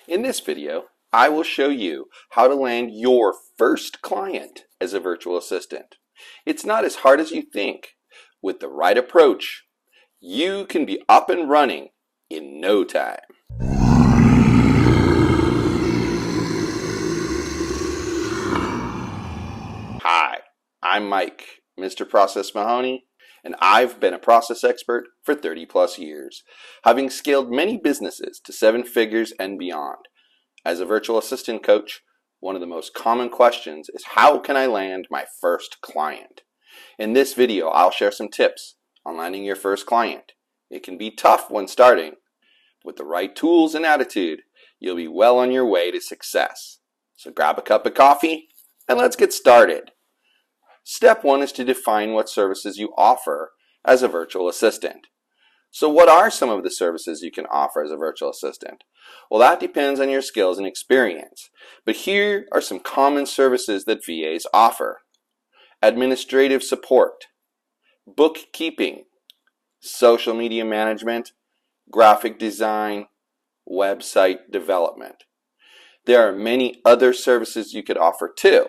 In this video, I will show you how to land your first client as a virtual assistant. It's not as hard as you think. With the right approach, you can be up and running in no time. Hi, I'm Mike, Mr. Process Mahoney, and I've been a process expert for 30 plus years, having scaled many businesses to 7 figures and beyond. As a virtual assistant coach, one of the most common questions is how can I land my first client? In this video, I'll share some tips on landing your first client. It can be tough when starting. With the right tools and attitude, you'll be well on your way to success. So grab a cup of coffee and let's get started. Step 1 is to define what services you offer as a virtual assistant. So what are some of the services you can offer as a virtual assistant? Well, that depends on your skills and experience. But here are some common services that VAs offer: administrative support, bookkeeping, social media management, graphic design, website development. There are many other services you could offer too.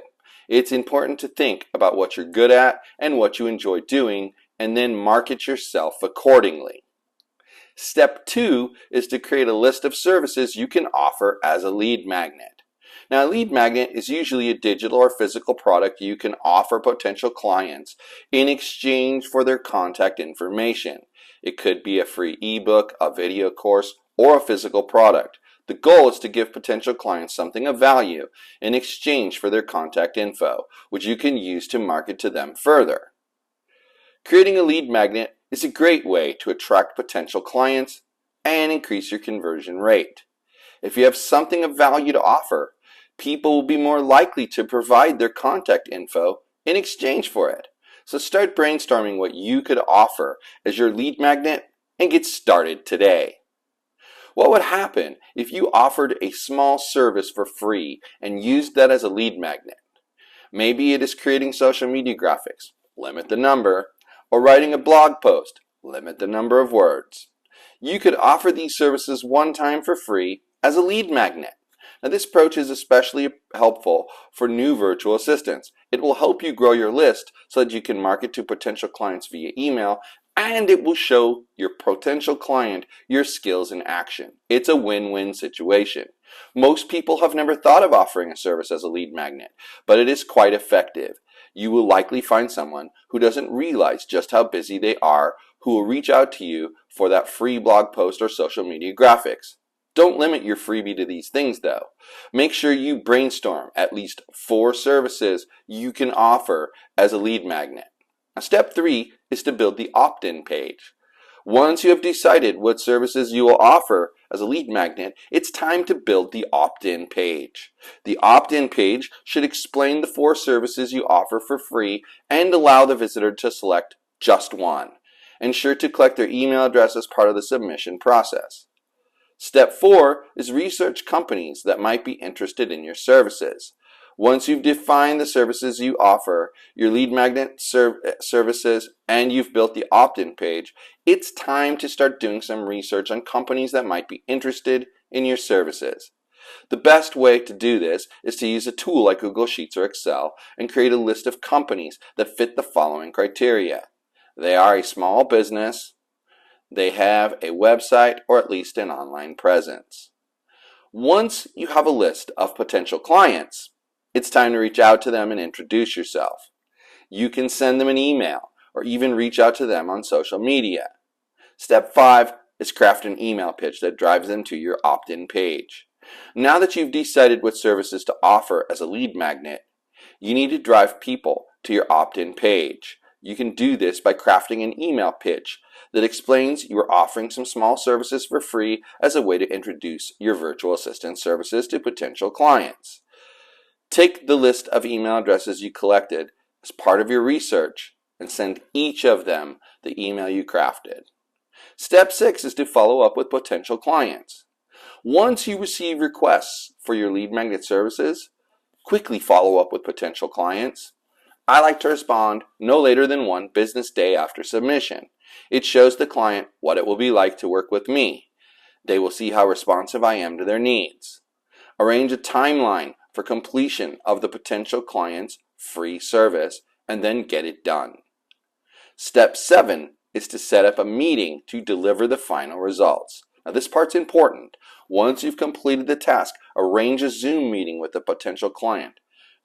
It's important to think about what you're good at and what you enjoy doing, and then market yourself accordingly. Step 2 is to create a list of services you can offer as a lead magnet. Now, a lead magnet is usually a digital or physical product you can offer potential clients in exchange for their contact information. It could be a free ebook, a video course, or a physical product. The goal is to give potential clients something of value in exchange for their contact info, which you can use to market to them further. Creating a lead magnet is a great way to attract potential clients and increase your conversion rate. If you have something of value to offer, people will be more likely to provide their contact info in exchange for it. So start brainstorming what you could offer as your lead magnet and get started today. What would happen if you offered a small service for free and used that as a lead magnet? Maybe it is creating social media graphics, limit the number, or writing a blog post, limit the number of words. You could offer these services one time for free as a lead magnet. Now, this approach is especially helpful for new virtual assistants. It will help you grow your list so that you can market to potential clients via email, and it will show your potential client your skills in action. It's a win-win situation. Most people have never thought of offering a service as a lead magnet, but it is quite effective. You will likely find someone who doesn't realize just how busy they are who will reach out to you for that free blog post or social media graphics. Don't limit your freebie to these things though. Make sure you brainstorm at least 4 services you can offer as a lead magnet. Now, step 3 is to build the opt-in page. Once you have decided what services you will offer as a lead magnet, it's time to build the opt-in page. The opt-in page should explain the 4 services you offer for free and allow the visitor to select just one. Ensure to collect their email address as part of the submission process. Step 4 is research companies that might be interested in your services. Once you've defined the services you offer, your lead magnet services, and you've built the opt-in page, it's time to start doing some research on companies that might be interested in your services. The best way to do this is to use a tool like Google Sheets or Excel and create a list of companies that fit the following criteria. They are a small business, they have a website or at least an online presence. Once you have a list of potential clients, it's time to reach out to them and introduce yourself. You can send them an email or even reach out to them on social media. Step 5 is craft an email pitch that drives them to your opt-in page. Now that you've decided what services to offer as a lead magnet, you need to drive people to your opt-in page. You can do this by crafting an email pitch that explains you are offering some small services for free as a way to introduce your virtual assistant services to potential clients. Take the list of email addresses you collected as part of your research and send each of them the email you crafted. Step 6 is to follow up with potential clients. Once you receive requests for your lead magnet services, quickly follow up with potential clients. I like to respond no later than 1 business day after submission. It shows the client what it will be like to work with me. They will see how responsive I am to their needs. Arrange a timeline for completion of the potential client's free service, and then get it done. Step 7 is to set up a meeting to deliver the final results. Now this part's important. Once you've completed the task, arrange a Zoom meeting with the potential client.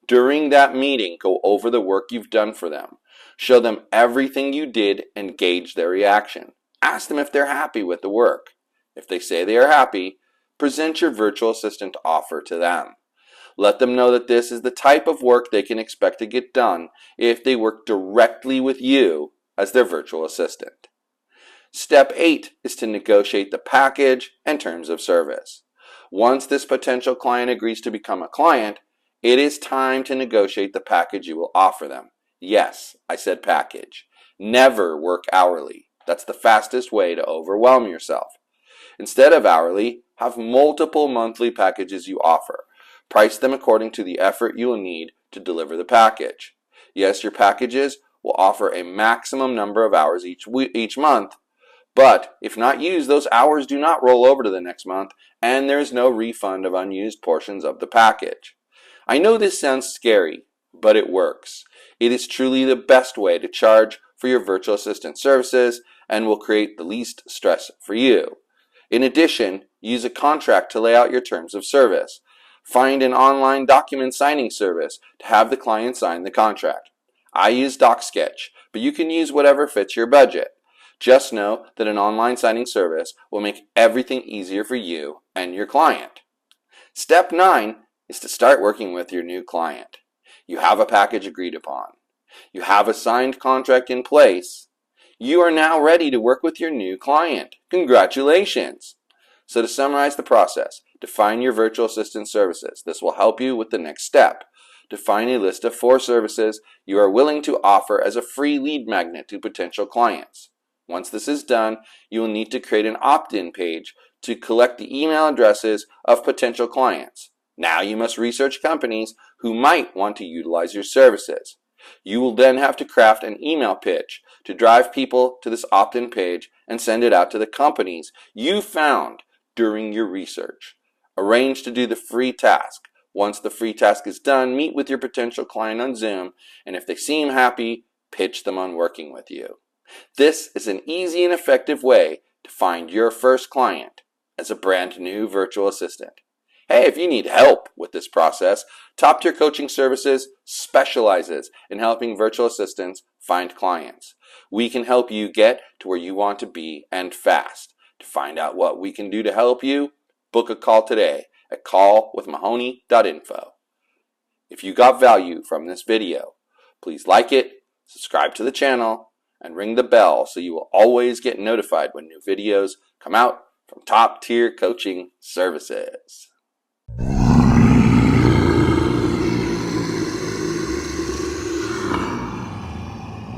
During that meeting, go over the work you've done for them. Show them everything you did and gauge their reaction. Ask them if they're happy with the work. If they say they are happy, present your virtual assistant offer to them. Let them know that this is the type of work they can expect to get done if they work directly with you as their virtual assistant. Step 8 is to negotiate the package and terms of service. Once this potential client agrees to become a client, it is time to negotiate the package you will offer them. Yes, I said package. Never work hourly. That's the fastest way to overwhelm yourself. Instead of hourly, have multiple monthly packages you offer. Price them according to the effort you will need to deliver the package. Yes, your packages will offer a maximum number of hours each month, but if not used, those hours do not roll over to the next month, and there is no refund of unused portions of the package. I know this sounds scary, but it works. It is truly the best way to charge for your virtual assistant services and will create the least stress for you. In addition, use a contract to lay out your terms of service. Find an online document signing service to have the client sign the contract. I use DocSketch, but you can use whatever fits your budget. Just know that an online signing service will make everything easier for you and your client. Step 9 is to start working with your new client. You have a package agreed upon. You have a signed contract in place. You are now ready to work with your new client. Congratulations! So to summarize the process, define your virtual assistant services. This will help you with the next step. Define a list of 4 services you are willing to offer as a free lead magnet to potential clients. Once this is done, you will need to create an opt-in page to collect the email addresses of potential clients. Now you must research companies who might want to utilize your services. You will then have to craft an email pitch to drive people to this opt-in page and send it out to the companies you found during your research. Arrange to do the free task. Once the free task is done, meet with your potential client on Zoom, and if they seem happy, pitch them on working with you. This is an easy and effective way to find your first client as a brand new virtual assistant. Hey, if you need help with this process, Top Tier Coaching Services specializes in helping virtual assistants find clients. We can help you get to where you want to be and fast. To find out what we can do to help you, book a call today at callwithmahoney.info. If you got value from this video, please like it, subscribe to the channel, and ring the bell so you will always get notified when new videos come out from Top Tier Coaching Services.